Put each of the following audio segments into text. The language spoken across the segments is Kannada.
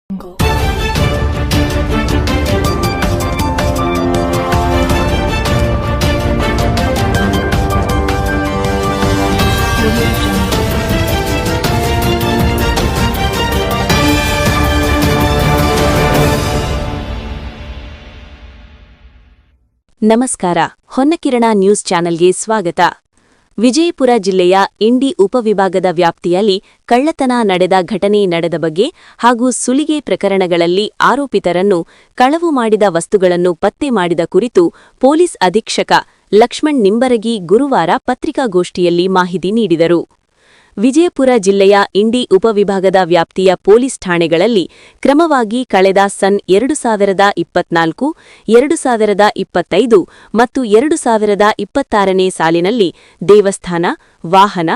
ನಮಸ್ಕಾರ. ಹೊನ್ನಕಿರಣ ನ್ಯೂಸ್ ಚಾನೆಲ್ಗೆ ಸ್ವಾಗತ. ವಿಜಯಪುರ ಜಿಲ್ಲೆಯ ಇಂಡಿ ಉಪವಿಭಾಗದ ವ್ಯಾಪ್ತಿಯಲ್ಲಿ ಕಳ್ಳತನ ನಡೆದ ಘಟನೆ ನಡೆದ ಬಗ್ಗೆ ಹಾಗೂ ಸುಲಿಗೆ ಪ್ರಕರಣಗಳಲ್ಲಿ ಆರೋಪಿತರನ್ನು ಕಳವು ಮಾಡಿದ ವಸ್ತುಗಳನ್ನು ಪತ್ತೆ ಮಾಡಿದ ಕುರಿತು ಪೊಲೀಸ್ ಅಧೀಕ್ಷಕ ಲಕ್ಷ್ಮಣ್ ನಿಂಬರಗಿ ಗುರುವಾರ ಪತ್ರಿಕಾಗೋಷ್ಠಿಯಲ್ಲಿ ಮಾಹಿತಿ ನೀಡಿದರು. ವಿಜಯಪುರ ಜಿಲ್ಲೆಯ ಇಂಡಿ ಉಪವಿಭಾಗದ ವ್ಯಾಪ್ತಿಯ ಪೊಲೀಸ್ ಠಾಣೆಗಳಲ್ಲಿ ಕ್ರಮವಾಗಿ ಕಳೆದ ಸನ್ 2024, 2025 ಮತ್ತು 2026ನೇ ಸಾಲಿನಲ್ಲಿ ದೇವಸ್ಥಾನ, ವಾಹನ,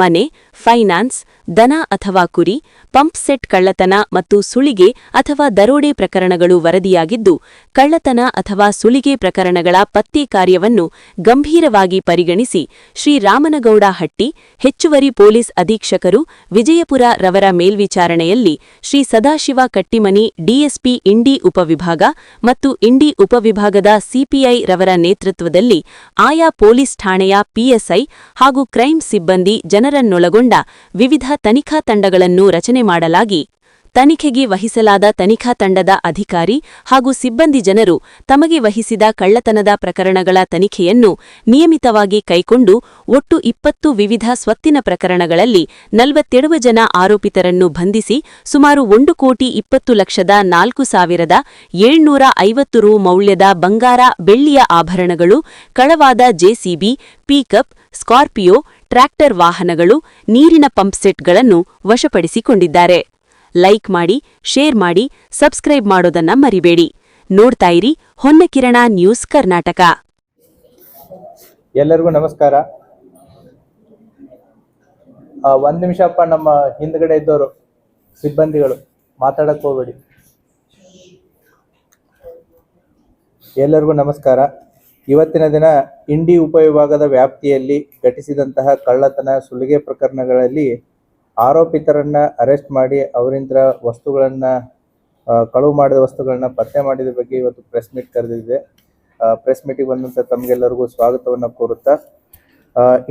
ಮನೆ, ಫೈನಾನ್ಸ್, ದನ ಅಥವಾ ಕುರಿ, ಪಂಪ್ ಸೆಟ್ ಕಳ್ಳತನ ಮತ್ತು ಸುಲಿಗೆ ಅಥವಾ ದರೋಡೆ ಪ್ರಕರಣಗಳು ವರದಿಯಾಗಿದ್ದು, ಕಳ್ಳತನ ಅಥವಾ ಸುಲಿಗೆ ಪ್ರಕರಣಗಳ ಪತ್ತೆ ಕಾರ್ಯವನ್ನು ಗಂಭೀರವಾಗಿ ಪರಿಗಣಿಸಿ ಶ್ರೀರಾಮನಗೌಡ ಹಟ್ಟಿ, ಹೆಚ್ಚುವರಿ ಪೊಲೀಸ್ ಅಧೀಕ್ಷಕರು ವಿಜಯಪುರ ರವರ ಮೇಲ್ವಿಚಾರಣೆಯಲ್ಲಿ ಶ್ರೀ ಸದಾಶಿವ ಕಟ್ಟಿಮನಿ ಡಿಎಸ್ಪಿ ಇಂಡಿ ಉಪವಿಭಾಗ ಮತ್ತು ಇಂಡಿ ಉಪವಿಭಾಗದ ಸಿಪಿಐ ರವರ ನೇತೃತ್ವದಲ್ಲಿ ಆಯಾ ಪೊಲೀಸ್ ಠಾಣೆಯ ಪಿಎಸ್ಐ ಹಾಗೂ ಕ್ರೈಂ ಸಿಬ್ಬಂದಿ ಜನರನ್ನೊಳಗೊಂಡ ವಿವಿಧ ತನಿಖಾ ತಂಡಗಳನ್ನು ರಚನೆ ಮಾಡಲಾಗಿ ತನಿಖೆಗೆ ವಹಿಸಲಾದ ತನಿಖಾ ತಂಡದ ಅಧಿಕಾರಿ ಹಾಗೂ ಸಿಬ್ಬಂದಿ ಜನರು ತಮಗೆ ವಹಿಸಿದ ಕಳ್ಳತನದ ಪ್ರಕರಣಗಳ ತನಿಖೆಯನ್ನು ನಿಯಮಿತವಾಗಿ ಕೈಕೊಂಡು ಒಟ್ಟು 20 ವಿವಿಧ ಸ್ವತ್ತಿನ ಪ್ರಕರಣಗಳಲ್ಲಿ 47 ಜನ ಆರೋಪಿತರನ್ನು ಬಂಧಿಸಿ ಸುಮಾರು 1,20,04,750 ರು ಮೌಲ್ಯದ ಬಂಗಾರ, ಬೆಳ್ಳಿಯ ಆಭರಣಗಳು, ಕಳವಾದ ಜೆಸಿಬಿ, ಪಿಕಪ್, ಸ್ಕಾರ್ಪಿಯೋ, ಟ್ರ್ಯಾಕ್ಟರ್ ವಾಹನಗಳು, ನೀರಿನ ಪಂಪ್ಸೆಟ್ಗಳನ್ನು ವಶಪಡಿಸಿಕೊಂಡಿದ್ದಾರೆ. ಲೈಕ್ ಮಾಡಿ, ಶೇರ್ ಮಾಡಿ, ಸಬ್ಸ್ಕ್ರೈಬ್ ಮಾಡೋದನ್ನ ಮರಿಬೇಡಿ. ನೋಡ್ತಾ ಇರಿ ಹೊನ್ನಕಿರಣ ನ್ಯೂಸ್ ಕರ್ನಾಟಕ. ಎಲ್ಲರಿಗೂ ನಮಸ್ಕಾರ. ಒಂದ್ ನಿಮಿಷಪ್ಪ, ನಮ್ಮ ಹಿಂದ್ಗಡೆ ಇದ್ದವರು ಸಿಬ್ಬಂದಿಗಳು ಮಾತಾಡಕ್ ಹೋಗ್ಬೇಡಿ. ಎಲ್ಲರಿಗೂ ನಮಸ್ಕಾರ. ಇವತ್ತಿನ ದಿನ ಇಂಡಿ ಉಪವಿಭಾಗದ ವ್ಯಾಪ್ತಿಯಲ್ಲಿ ಘಟಿಸಿದಂತಹ ಕಳ್ಳತನ, ಸುಲಿಗೆ ಪ್ರಕರಣಗಳಲ್ಲಿ ಆರೋಪಿತರನ್ನ ಅರೆಸ್ಟ್ ಮಾಡಿ ಅವರಿಂದ ವಸ್ತುಗಳನ್ನ, ಕಳುವು ಮಾಡಿದ ವಸ್ತುಗಳನ್ನ ಪತ್ತೆ ಮಾಡಿದ ಬಗ್ಗೆ ಇವತ್ತು ಪ್ರೆಸ್ ಮೀಟ್ ಕರೆದಿದೆ. ಪ್ರೆಸ್ ಮೀಟಿಗೆ ಬಂದಂತ ತಮಗೆಲ್ಲರಿಗೂ ಸ್ವಾಗತವನ್ನ ಕೋರುತ್ತಾ,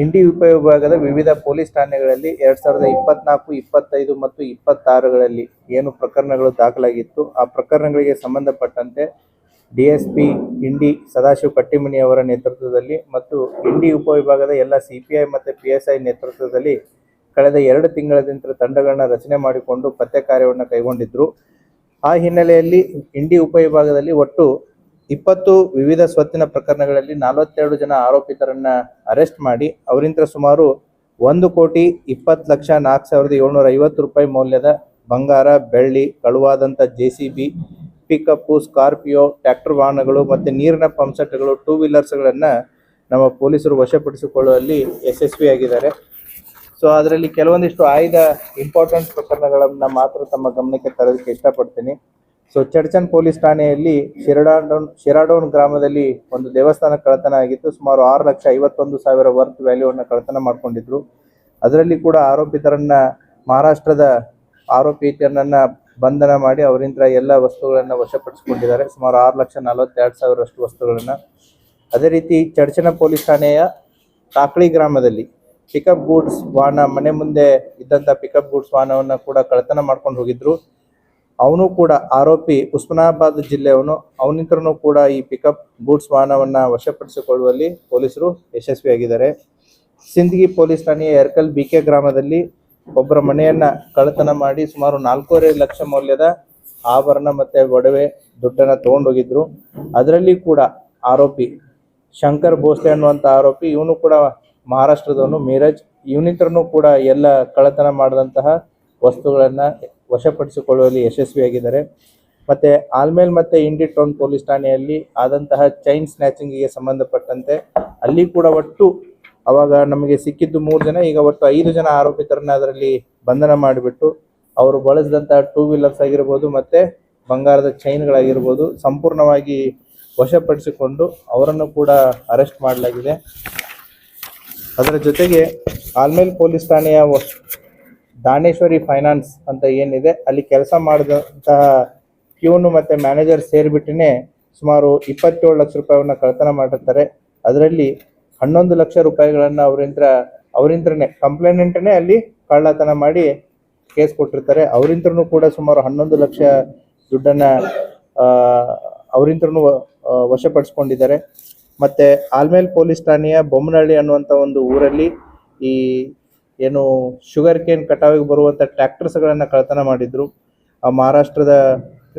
ಇಂಡಿ ಉಪವಿಭಾಗದ ವಿವಿಧ ಪೊಲೀಸ್ ಠಾಣೆಗಳಲ್ಲಿ 2024, 25 ಮತ್ತು 26ಗಳಲ್ಲಿ ಏನು ಪ್ರಕರಣಗಳು ದಾಖಲಾಗಿತ್ತು, ಆ ಪ್ರಕರಣಗಳಿಗೆ ಸಂಬಂಧಪಟ್ಟಂತೆ ಡಿಎಸ್ಪಿ ಇಂಡಿ ಸದಾಶಿವ ಕಟ್ಟಿಮನಿ ಅವರ ನೇತೃತ್ವದಲ್ಲಿ ಮತ್ತು ಇಂಡಿ ಉಪವಿಭಾಗದ ಎಲ್ಲ ಸಿಪಿಐ ಮತ್ತು ಪಿಎಸ್ಐ ನೇತೃತ್ವದಲ್ಲಿ ಕಳೆದ 2 ತಿಂಗಳಿಂದ ತಂಡಗಳನ್ನ ರಚನೆ ಮಾಡಿಕೊಂಡು ಪತ್ತೆ ಕಾರ್ಯವನ್ನು ಕೈಗೊಂಡಿದ್ರು. ಆ ಹಿನ್ನೆಲೆಯಲ್ಲಿ ಇಂಡಿ ಉಪವಿಭಾಗದಲ್ಲಿ ಒಟ್ಟು 20 ವಿವಿಧ ಸ್ವತ್ತಿನ ಪ್ರಕರಣಗಳಲ್ಲಿ 42 ಜನ ಆರೋಪಿತರನ್ನ ಅರೆಸ್ಟ್ ಮಾಡಿ ಅವರಿಂದ ಸುಮಾರು 1,20,04,750 ರೂಪಾಯಿ ಮೌಲ್ಯದ ಬಂಗಾರ, ಬೆಳ್ಳಿ, ಕಳುವಾದಂಥ ಜೆಸಿಬಿ, ಪಿಕಪ್ಪು, ಸ್ಕಾರ್ಪಿಯೋ, ಟ್ರ್ಯಾಕ್ಟರ್ ವಾಹನಗಳು ಮತ್ತು ನೀರಿನ ಪಂಪ್ಸೆಟ್ಗಳು, 2 ವೀಲರ್ಸ್ಗಳನ್ನು ನಮ್ಮ ಪೊಲೀಸರು ವಶಪಡಿಸಿಕೊಳ್ಳುವಲ್ಲಿ ಯಶಸ್ವಿಯಾಗಿದ್ದಾರೆ. ಸೊ ಅದರಲ್ಲಿ ಕೆಲವೊಂದಿಷ್ಟು ಆಯ್ದ ಇಂಪಾರ್ಟೆಂಟ್ ಪ್ರಕರಣಗಳನ್ನ ಮಾತ್ರ ತಮ್ಮ ಗಮನಕ್ಕೆ ತರೋದಕ್ಕೆ ಇಷ್ಟಪಡ್ತೀನಿ. ಸೊ ಚಡ್ಚನ್ ಪೊಲೀಸ್ ಠಾಣೆಯಲ್ಲಿ ಶಿರಾಡೋನ್ ಗ್ರಾಮದಲ್ಲಿ ಒಂದು ದೇವಸ್ಥಾನ ಕಳ್ಳತನ ಆಗಿತ್ತು. ಸುಮಾರು 6,51,000 ವರ್ತ್ ವ್ಯಾಲ್ಯೂವನ್ನು ಕಳ್ಳತನ ಮಾಡ್ಕೊಂಡಿದ್ರು. ಅದರಲ್ಲಿ ಕೂಡ ಆರೋಪಿತರನ್ನ, ಮಹಾರಾಷ್ಟ್ರದ ಆರೋಪಿತರನ್ನ ಬಂಧನ ಮಾಡಿ ಅವರಿಂದ ಎಲ್ಲ ವಸ್ತುಗಳನ್ನು ವಶಪಡಿಸಿಕೊಂಡಿದ್ದಾರೆ. ಸುಮಾರು 6,42,000 ವಸ್ತುಗಳನ್ನು. ಅದೇ ರೀತಿ ಚಡ್ಚನ ಪೊಲೀಸ್ ಠಾಣೆಯ ತಾಕ್ಳಿ ಗ್ರಾಮದಲ್ಲಿ ಪಿಕಪ್ ಗೂಡ್ಸ್ ವಾಹನ, ಮನೆ ಮುಂದೆ ಇದ್ದಂಥ ಪಿಕಪ್ ಗೂಡ್ಸ್ ವಾಹನವನ್ನು ಕೂಡ ಕಳ್ಳತನ ಮಾಡ್ಕೊಂಡು ಹೋಗಿದ್ರು. ಅವನು ಕೂಡ ಆರೋಪಿ ಉಸ್ಮಾನಾಬಾದ್ ಜಿಲ್ಲೆಯವನು. ಅವನಿಂದನೂ ಕೂಡ ಈ ಪಿಕಪ್ ಗೂಡ್ಸ್ ವಾಹನವನ್ನು ವಶಪಡಿಸಿಕೊಳ್ಳುವಲ್ಲಿ ಪೊಲೀಸರು ಯಶಸ್ವಿಯಾಗಿದ್ದಾರೆ. ಸಿಂದಗಿ ಪೊಲೀಸ್ ಠಾಣೆಯ ಎರ್ಕಲ್ ಬಿಕೆ ಗ್ರಾಮದಲ್ಲಿ ಒಬ್ಬರ ಮನೆಯನ್ನ ಕಳ್ಳತನ ಮಾಡಿ ಸುಮಾರು 4.5 ಲಕ್ಷ ಮೌಲ್ಯದ ಆಭರಣ ಮತ್ತೆ ಒಡವೆ, ದುಡ್ಡನ್ನ ತಗೊಂಡೋಗಿದ್ರು. ಅದರಲ್ಲಿ ಕೂಡ ಆರೋಪಿ ಶಂಕರ್ ಭೋಸ್ಲೆ ಅನ್ನುವಂಥ ಆರೋಪಿ, ಇವನು ಕೂಡ ಮಹಾರಾಷ್ಟ್ರದವನು, ಮೀರಜ್. ಇವನಿಂದನೂ ಕೂಡ ಎಲ್ಲ ಕಳ್ಳತನ ಮಾಡಿದಂತಹ ವಸ್ತುಗಳನ್ನ ವಶಪಡಿಸಿಕೊಳ್ಳುವಲ್ಲಿ ಯಶಸ್ವಿಯಾಗಿದ್ದಾರೆ. ಮತ್ತೆ ಆಲ್ಮೇಲ್ ಮತ್ತೆ ಇಂಡಿ ಟೌನ್ ಪೊಲೀಸ್ ಠಾಣೆಯಲ್ಲಿ ಆದಂತಹ ಚೈನ್ ಸ್ನ್ಯಾಚಿಂಗಿಗೆ ಸಂಬಂಧಪಟ್ಟಂತೆ ಅಲ್ಲಿ ಕೂಡ ಒಟ್ಟು ಅವಾಗ ನಮಗೆ ಸಿಕ್ಕಿದ್ದು 3 ಜನ, ಈಗ ಒಟ್ಟು 5 ಜನ ಆರೋಪಿತರನ್ನ ಅದರಲ್ಲಿ ಬಂಧನ ಮಾಡಿಬಿಟ್ಟು ಅವರು ಬಳಸಿದಂತಹ 2 ವೀಲರ್ಸ್ ಆಗಿರ್ಬೋದು ಮತ್ತೆ ಬಂಗಾರದ ಚೈನ್ಗಳಾಗಿರ್ಬೋದು ಸಂಪೂರ್ಣವಾಗಿ ವಶಪಡಿಸಿಕೊಂಡು ಅವರನ್ನು ಕೂಡ ಅರೆಸ್ಟ್ ಮಾಡಲಾಗಿದೆ. ಅದರ ಜೊತೆಗೆ ಆಲ್ಮೇಲ್ ಪೊಲೀಸ್ ಠಾಣೆಯ ದಾನೇಶ್ವರಿ ಫೈನಾನ್ಸ್ ಅಂತ ಏನಿದೆ ಅಲ್ಲಿ ಕೆಲಸ ಮಾಡಿದಂತಹ ಪ್ಯೂನು ಮತ್ತು ಮ್ಯಾನೇಜರ್ ಸೇರಿಬಿಟ್ಟೇ ಸುಮಾರು 27 ಲಕ್ಷ ರೂಪಾಯಿಯನ್ನು ಕಳ್ತನ ಮಾಡಿರ್ತಾರೆ. ಅದರಲ್ಲಿ 11 ಲಕ್ಷ ರೂಪಾಯಿಗಳನ್ನು ಅವರಿಂತ್ರನೇ ಕಂಪ್ಲೇನೆಂಟನೇ ಅಲ್ಲಿ ಕಳ್ಳತನ ಮಾಡಿ ಕೇಸ್ ಕೊಟ್ಟಿರ್ತಾರೆ. ಅವರಿಂತ್ರನೂ ಕೂಡ ಸುಮಾರು 11 ಲಕ್ಷ ದುಡ್ಡನ್ನು ಅವರಿಂತ್ರನೂ ವಶಪಡಿಸ್ಕೊಂಡಿದ್ದಾರೆ. ಮತ್ತು ಆಲ್ಮೇಲ್ ಪೊಲೀಸ್ ಠಾಣೆಯ ಬೊಮ್ಮನಹಳ್ಳಿ ಅನ್ನುವಂಥ ಒಂದು ಊರಲ್ಲಿ ಈ ಏನು ಶುಗರ್ ಕೇನ್ ಕಟಾವಿಗೆ ಬರುವಂಥ ಟ್ರ್ಯಾಕ್ಟರ್ಸ್ಗಳನ್ನು ಕಳ್ತನ ಮಾಡಿದ್ರು. ಆ ಮಹಾರಾಷ್ಟ್ರದ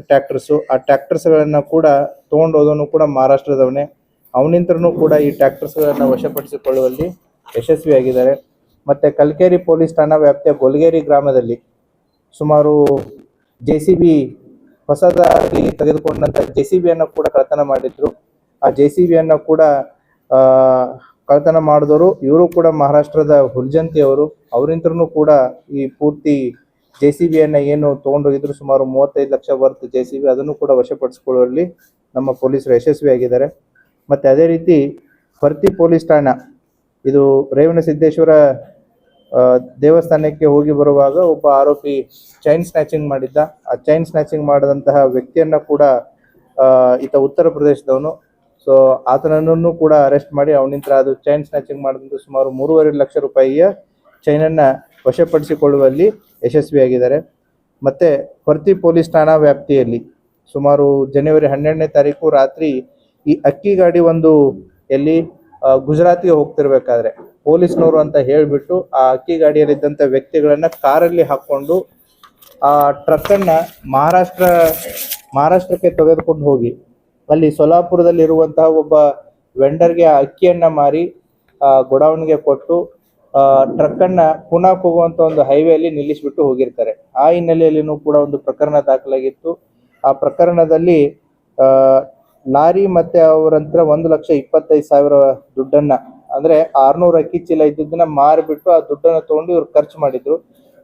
ಟ್ರ್ಯಾಕ್ಟರ್ಸು, ಆ ಟ್ರ್ಯಾಕ್ಟರ್ಸ್ಗಳನ್ನು ಕೂಡ ತೊಗೊಂಡು ಹೋದವನು ಕೂಡ ಮಹಾರಾಷ್ಟ್ರದವನೇ. ಅವನಿಂತ್ರನೂ ಕೂಡ ಈ ಟ್ರ್ಯಾಕ್ಟರ್ಸ್ಗಳನ್ನು ವಶಪಡಿಸಿಕೊಳ್ಳುವಲ್ಲಿ ಯಶಸ್ವಿಯಾಗಿದ್ದಾರೆ. ಮತ್ತು ಕಲ್ಕೇರಿ ಪೊಲೀಸ್ ಠಾಣಾ ವ್ಯಾಪ್ತಿಯ ಗೊಲ್ಗೇರಿ ಗ್ರಾಮದಲ್ಲಿ ಸುಮಾರು JCB ಹೊಸದಾಗಿ ತೆಗೆದುಕೊಂಡಂಥ JCBಯನ್ನು ಕೂಡ ಕಳ್ತನ ಮಾಡಿದ್ರು. ಆ JCBಯನ್ನು ಕೂಡ ಕಳ್ತನ ಮಾಡಿದವರು ಇವರು ಕೂಡ ಮಹಾರಾಷ್ಟ್ರದ ಹುಲ್ಜಂತಿ ಅವರು. ಅವರಿಂತ್ರನೂ ಕೂಡ ಈ ಪೂರ್ತಿ JCBಯನ್ನು ಏನು ತೊಗೊಂಡೋಗಿದ್ರು ಸುಮಾರು 35 ಲಕ್ಷ ವರ್ತ್ JCB ಅದನ್ನು ಕೂಡ ವಶಪಡಿಸಿಕೊಳ್ಳುವಲ್ಲಿ ನಮ್ಮ ಪೊಲೀಸರು ಯಶಸ್ವಿಯಾಗಿದ್ದಾರೆ. ಮತ್ತು ಅದೇ ರೀತಿ ಫರ್ತಿ ಪೊಲೀಸ್ ಠಾಣಾ ಇದು ರೇವಣಸಿದ್ದೇಶ್ವರ ದೇವಸ್ಥಾನಕ್ಕೆ ಹೋಗಿ ಬರುವಾಗ ಒಬ್ಬ ಆರೋಪಿ ಚೈನ್ ಸ್ನ್ಯಾಚಿಂಗ್ ಮಾಡಿದ್ದ. ಆ ಚೈನ್ ಸ್ನ್ಯಾಚಿಂಗ್ ಮಾಡಿದಂತಹ ವ್ಯಕ್ತಿಯನ್ನು ಕೂಡ ಈತ ಉತ್ತರ ಪ್ರದೇಶದವನು. ಸೊ ಆತನನ್ನು ಕೂಡ ಅರೆಸ್ಟ್ ಮಾಡಿ ಅವನಿಂದ ಅದು ಚೈನ್ ಸ್ನ್ಯಾಚಿಂಗ್ ಮಾಡಿದಂಥ ಸುಮಾರು 3.5 ಲಕ್ಷ ರೂಪಾಯಿಯ ಚೈನನ್ನು ವಶಪಡಿಸಿಕೊಳ್ಳುವಲ್ಲಿ ಯಶಸ್ವಿಯಾಗಿದ್ದಾರೆ. ಮತ್ತು ಫರ್ತಿ ಪೊಲೀಸ್ ಠಾಣಾ ವ್ಯಾಪ್ತಿಯಲ್ಲಿ ಸುಮಾರು ಜನವರಿ 12ನೇ ತಾರೀಕು ರಾತ್ರಿ ಈ ಅಕ್ಕಿ ಗಾಡಿ ಒಂದು ಎಲ್ಲಿ ಗುಜರಾತ್ಗೆ ಹೋಗ್ತಿರ್ಬೇಕಾದ್ರೆ ಪೊಲೀಸ್ನವರು ಅಂತ ಹೇಳಿಬಿಟ್ಟು ಆ ಅಕ್ಕಿ ಗಾಡಿಯಲ್ಲಿದ್ದಂಥ ವ್ಯಕ್ತಿಗಳನ್ನು ಕಾರಲ್ಲಿ ಹಾಕ್ಕೊಂಡು ಆ ಟ್ರಕ್ಕನ್ನು ಮಹಾರಾಷ್ಟ್ರಕ್ಕೆ ತೆಗೆದುಕೊಂಡು ಹೋಗಿ ಅಲ್ಲಿ ಸೊಲಾಪುರದಲ್ಲಿರುವಂತಹ ಒಬ್ಬ ವೆಂಡರ್ಗೆ ಆ ಅಕ್ಕಿಯನ್ನು ಮಾರಿ ಗೋಡೌನ್ಗೆ ಕೊಟ್ಟು ಟ್ರಕ್ಕನ್ನು ಪುನಃ ಹೋಗುವಂಥ ಒಂದು ಹೈವೇಲಿ ನಿಲ್ಲಿಸಿಬಿಟ್ಟು ಹೋಗಿರ್ತಾರೆ. ಆ ಹಿನ್ನೆಲೆಯಲ್ಲಿನೂ ಕೂಡ ಒಂದು ಪ್ರಕರಣ ದಾಖಲಾಗಿತ್ತು. ಆ ಪ್ರಕರಣದಲ್ಲಿ ಲಾರಿ ಮತ್ತು ಅವರಂತರ 1,25,000 ದುಡ್ಡನ್ನು ಅಂದರೆ 600 ಅಕ್ಕಿ ಚೀಲ ಇದ್ದಿದ್ದನ್ನ ಮಾರಿಬಿಟ್ಟು ಆ ದುಡ್ಡನ್ನು ತೊಗೊಂಡು ಇವ್ರು ಖರ್ಚು ಮಾಡಿದ್ರು.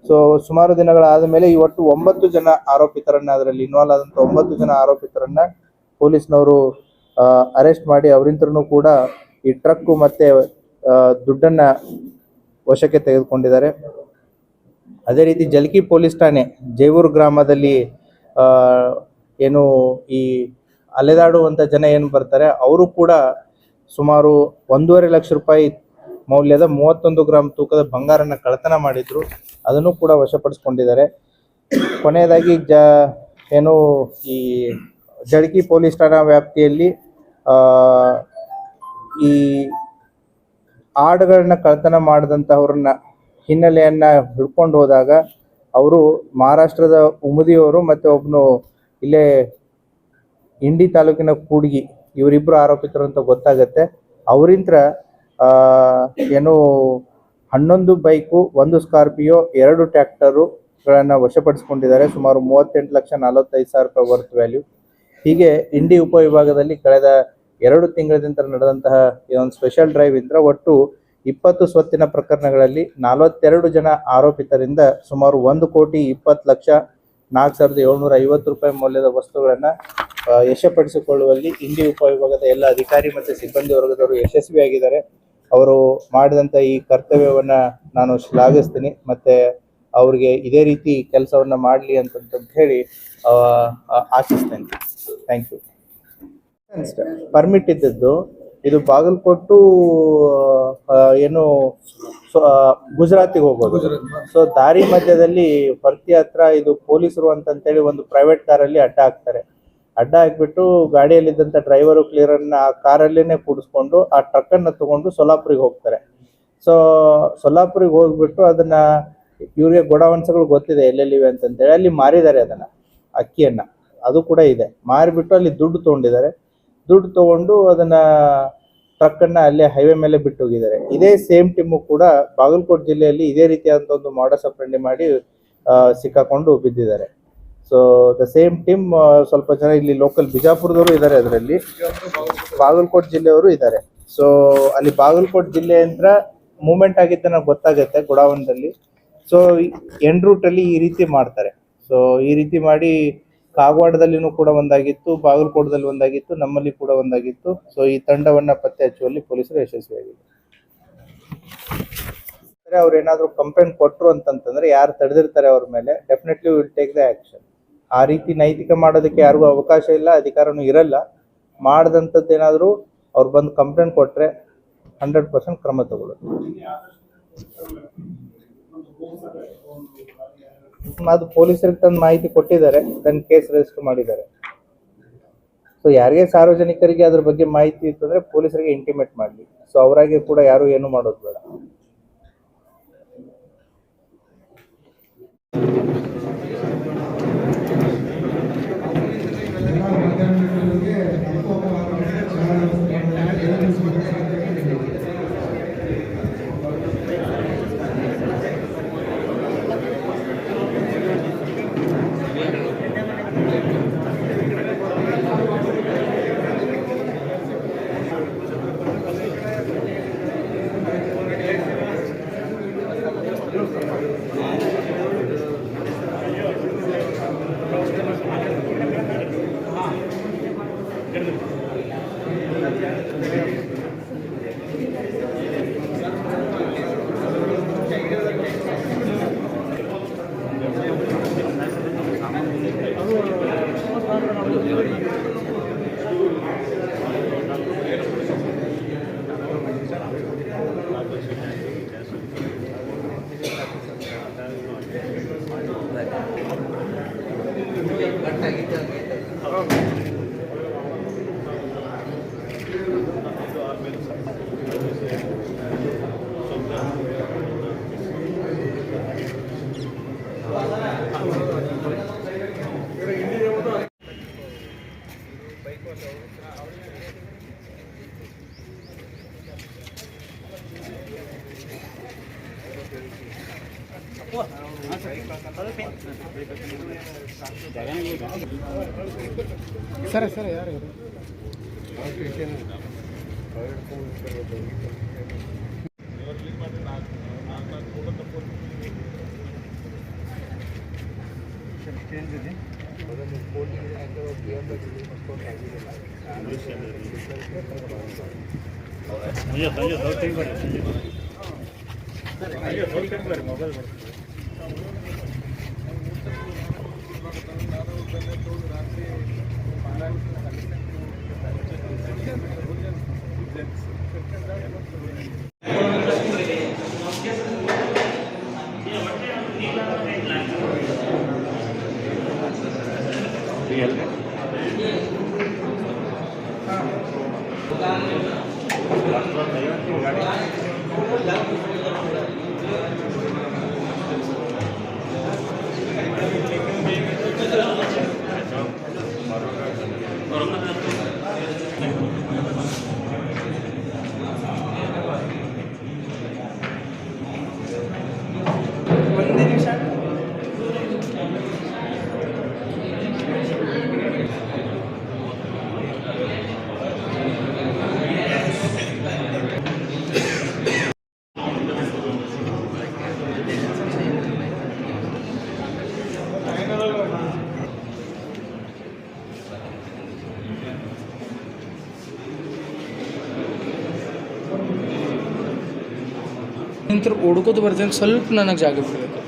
ಸೊ ಸುಮಾರು ದಿನಗಳಾದ ಮೇಲೆ ಈ ಒಟ್ಟು 9 ಜನ ಆರೋಪಿತರನ್ನ ಅದರಲ್ಲಿ ಇನ್ವಾಲ್ವ್ ಆದಂಥ 9 ಜನ ಆರೋಪಿತರನ್ನ ಪೊಲೀಸ್ನವರು ಅರೆಸ್ಟ್ ಮಾಡಿ ಅವರಿಂತ್ರನೂ ಕೂಡ ಈ ಟ್ರಕ್ಕು ಮತ್ತು ದುಡ್ಡನ್ನು ವಶಕ್ಕೆ ತೆಗೆದುಕೊಂಡಿದ್ದಾರೆ. ಅದೇ ರೀತಿ ಜಲ್ಕಿ ಪೊಲೀಸ್ ಠಾಣೆ ಜೈವೂರು ಗ್ರಾಮದಲ್ಲಿ ಏನು ಈ ಅಲೆದಾಡುವಂಥ ಜನ ಏನು ಬರ್ತಾರೆ ಅವರು ಕೂಡ ಸುಮಾರು 1.5 ಲಕ್ಷ ರೂಪಾಯಿ ಮೌಲ್ಯದ 31 ಗ್ರಾಮ್ ತೂಕದ ಬಂಗಾರನ ಕಳ್ಳತನ ಮಾಡಿದ್ರು. ಅದನ್ನು ಕೂಡ ವಶಪಡಿಸ್ಕೊಂಡಿದ್ದಾರೆ. ಕೊನೆಯದಾಗಿ ಏನು ಈ ಜಳ್ಕಿ ಪೊಲೀಸ್ ಠಾಣಾ ವ್ಯಾಪ್ತಿಯಲ್ಲಿ ಈ ಆಡುಗಳನ್ನ ಕಳ್ಳತನ ಮಾಡಿದಂಥವ್ರನ್ನ ಹಿನ್ನೆಲೆಯನ್ನು ಹಿಡ್ಕೊಂಡು ಹೋದಾಗ ಅವರು ಮಹಾರಾಷ್ಟ್ರದ ಉಮದಿಯವರು ಮತ್ತು ಒಬ್ಬನು ಇಲ್ಲೇ ಇಂಡಿ ತಾಲೂಕಿನ ಕೂಡ್ಗಿ ಇವರಿಬ್ಬರು ಆರೋಪಿತರು ಅಂತ ಗೊತ್ತಾಗತ್ತೆ. ಅವರಿಂತ್ರ ಏನು 11 ಬೈಕು, 1 ಸ್ಕಾರ್ಪಿಯೋ, 2 ಟ್ರ್ಯಾಕ್ಟರುಗಳನ್ನು ವಶಪಡಿಸ್ಕೊಂಡಿದ್ದಾರೆ. ಸುಮಾರು 38,45,000 ರೂಪಾಯಿ ವರ್ತ್ ವ್ಯಾಲ್ಯೂ. ಹೀಗೆ ಇಂಡಿ ಉಪವಿಭಾಗದಲ್ಲಿ ಕಳೆದ 2 ತಿಂಗಳಿಂದ ನಡೆದಂತಹ ಈ ಒಂದು ಸ್ಪೆಷಲ್ ಡ್ರೈವ್ ಇಂದ ಒಟ್ಟು 20 ಸ್ವತ್ತಿನ ಪ್ರಕರಣಗಳಲ್ಲಿ 42 ಜನ ಆರೋಪಿತರಿಂದ ಸುಮಾರು 1,20,20,4,750 ರೂಪಾಯಿ ಮೌಲ್ಯದ ವಸ್ತುಗಳನ್ನು ಯಶಪಡಿಸಿಕೊಳ್ಳುವಲ್ಲಿ ಇಂಡಿ ಉಪವಿಭಾಗದ ಎಲ್ಲ ಅಧಿಕಾರಿ ಮತ್ತು ಸಿಬ್ಬಂದಿ ವರ್ಗದವರು ಯಶಸ್ವಿಯಾಗಿದ್ದಾರೆ. ಅವರು ಮಾಡಿದಂಥ ಈ ಕರ್ತವ್ಯವನ್ನು ನಾನು ಶ್ಲಾಘಿಸ್ತೀನಿ ಮತ್ತು ಅವ್ರಿಗೆ ಇದೇ ರೀತಿ ಕೆಲಸವನ್ನು ಮಾಡಲಿ ಅಂತ ಹೇಳಿ ಆಶಿಸ್ತೇನೆ. Thank you. ಪರ್ಮಿಟ್ ಇದ್ದದ್ದು ಇದು ಬಾಗಲಕೋಟು ಏನು ಗುಜರಾತಿಗೆ ಹೋಗೋದು. ಸೊ ದಾರಿ ಮಧ್ಯದಲ್ಲಿ ಫರ್ತಿ ಹತ್ರ ಇದು ಪೊಲೀಸರು ಅಂತೇಳಿ ಒಂದು ಪ್ರೈವೇಟ್ ಕಾರಲ್ಲಿ ಅಡ್ಡ ಹಾಕ್ತಾರೆ. ಅಡ್ಡ ಹಾಕ್ಬಿಟ್ಟು ಗಾಡಿಯಲ್ಲಿದ್ದಂಥ ಡ್ರೈವರು ಕ್ಲಿಯರನ್ನು ಆ ಕಾರಲ್ಲೇ ಕೂಡಿಸ್ಕೊಂಡು ಆ ಟ್ರಕ್ಕನ್ನು ತಗೊಂಡು ಸೊಲ್ಲಾಪುರಿಗೆ ಹೋಗ್ತಾರೆ. ಸೊ ಸೊಲ್ಲಾಪುರಿಗೆ ಹೋಗ್ಬಿಟ್ಟು ಅದನ್ನ ಇವ್ರಿಗೆ ಗೋಡೌನ್ಸ್ಗಳು ಗೊತ್ತಿದೆ ಎಲ್ಲೆಲ್ಲಿವೆ ಅಂತಂತೇಳಿ ಅಲ್ಲಿ ಮಾರಿದ್ದಾರೆ ಅದನ್ನು, ಅಕ್ಕಿಯನ್ನು. ಅದು ಕೂಡ ಇದೆ. ಮಾರಿಬಿಟ್ಟು ಅಲ್ಲಿ ದುಡ್ಡು ತೊಗೊಂಡಿದ್ದಾರೆ. ದುಡ್ಡು ತೊಗೊಂಡು ಅದನ್ನು ಟ್ರಕ್ಕನ್ನು ಅಲ್ಲೇ ಹೈವೇ ಮೇಲೆ ಬಿಟ್ಟು ಹೋಗಿದ್ದಾರೆ. ಇದೇ ಸೇಮ್ ಟೀಮು ಕೂಡ ಬಾಗಲಕೋಟೆ ಜಿಲ್ಲೆಯಲ್ಲಿ ಇದೇ ರೀತಿಯಾದಂಥ ಒಂದು ಮಾಡಸ್ ಆಪರೇಂಡಿ ಮಾಡಿ ಸಿಕ್ಕಾಕೊಂಡು ಬಿದ್ದಿದ್ದಾರೆ. ಸೊ ದ ಸೇಮ್ ಟೀಮ್ ಸ್ವಲ್ಪ ಜನ ಇಲ್ಲಿ ಲೋಕಲ್ ಬಿಜಾಪುರದವರು ಇದ್ದಾರೆ, ಅದರಲ್ಲಿ ಬಾಗಲಕೋಟೆ ಜಿಲ್ಲೆಯವರು ಇದ್ದಾರೆ. ಸೊ ಅಲ್ಲಿ ಬಾಗಲಕೋಟೆ ಜಿಲ್ಲೆ ಅಂತ ಮೂವ್ಮೆಂಟ್ ಆಗಿದ್ದ ನನಗೆ ಗೊತ್ತಾಗುತ್ತೆ ಗೋಡಾವನದಲ್ಲಿ. ಸೊ ಎಂಡ್ ರೂಟಲ್ಲಿ ಈ ರೀತಿ ಮಾಡ್ತಾರೆ. ಸೊ ಈ ರೀತಿ ಮಾಡಿ ಕಾಗವಾಡದಲ್ಲಿನೂ ಕೂಡ ಒಂದಾಗಿತ್ತು, ಬಾಗಲಕೋಟದಲ್ಲಿ ಒಂದಾಗಿತ್ತು, ನಮ್ಮಲ್ಲಿ ಕೂಡ ಒಂದಾಗಿತ್ತು. ಸೊ ಈ ತಂಡವನ್ನು ಪತ್ತೆ ಹಚ್ಚುವಲ್ಲಿ ಪೊಲೀಸರು ಯಶಸ್ವಿಯಾಗಿದೆ. ಅವ್ರು ಏನಾದ್ರು ಕಂಪ್ಲೇಂಟ್ ಕೊಟ್ಟರು ಅಂತಂತಂದ್ರೆ ಯಾರು ತಡೆದಿರ್ತಾರೆ ಅವ್ರ ಮೇಲೆ definitely will take the action. ಆ ರೀತಿ ನೈತಿಕ ಮಾಡೋದಕ್ಕೆ ಯಾರಿಗೂ ಅವಕಾಶ ಇಲ್ಲ, ಅಧಿಕಾರನೂ ಇರಲ್ಲ. ಮಾಡದಂಥದ್ದು ಏನಾದರೂ ಅವ್ರು ಬಂದು ಕಂಪ್ಲೇಂಟ್ ಕೊಟ್ಟರೆ 100% ಕ್ರಮ ತಗೊಳ್ಳೋದು. ಅದು ಪೊಲೀಸರಿಗೆ ತಂದು ಮಾಹಿತಿ ಕೊಟ್ಟಿದ್ದಾರೆ, ದೆನ್ ಕೇಸ್ ರಿಜಿಸ್ಟರ್ ಮಾಡಿದ್ದಾರೆ. ಸೊ ಯಾರಿಗೆ ಸಾರ್ವಜನಿಕರಿಗೆ ಅದ್ರ ಬಗ್ಗೆ ಮಾಹಿತಿ ಇತ್ತಂದ್ರೆ ಪೊಲೀಸರಿಗೆ ಇಂಟಿಮೇಟ್ ಮಾಡಲಿ. ಸೊ ಅವರಾಗೆ ಕೂಡ ಯಾರು ಏನು ಮಾಡೋದು ಬೇಡ. ಸರಿ ಸರಿ ಯಾರು ಮೊಬೈಲ್ ನಿಂತರ ಹುಡ್ಕೋದು ಬರ್ತೇನೆ, ಸ್ವಲ್ಪ ನನಗೆ ಜಾಗ ಬಿಡಬೇಕು.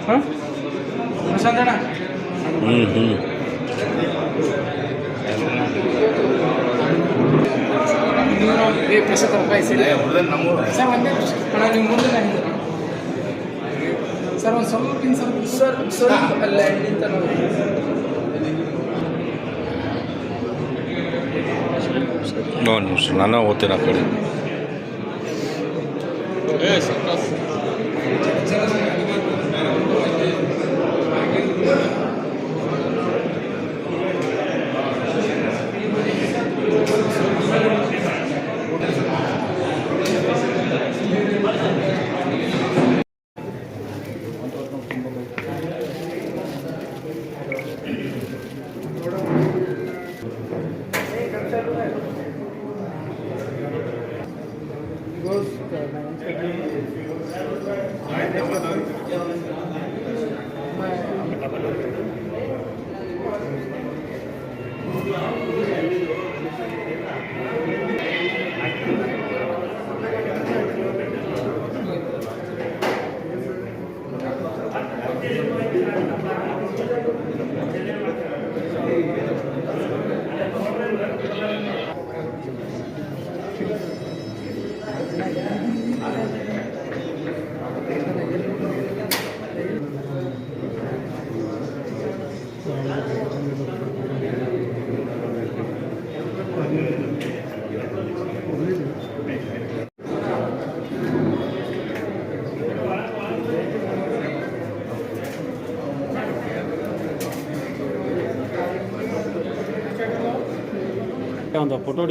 ಹಾಂ ಪ್ರಶಾಂತಣ್ಣ ಪ್ರಸಾದ್ ಸರ್ ಒಂದೇ ಅಣ್ಣ ನೀವು ಮುಂದೆ ಸರ್ ಒಂದು ಸ್ವಲ್ಪ ಸರ್ ಸ್ವಲ್ಪ ಅಲ್ಲ ನಿಂತ ಒಂದು ನಿಮಿಷ ನಾನು ಓದ್ತೀನಿ ಆ ಕಡೆ. goes ಒಂದು ಫೋಟೋ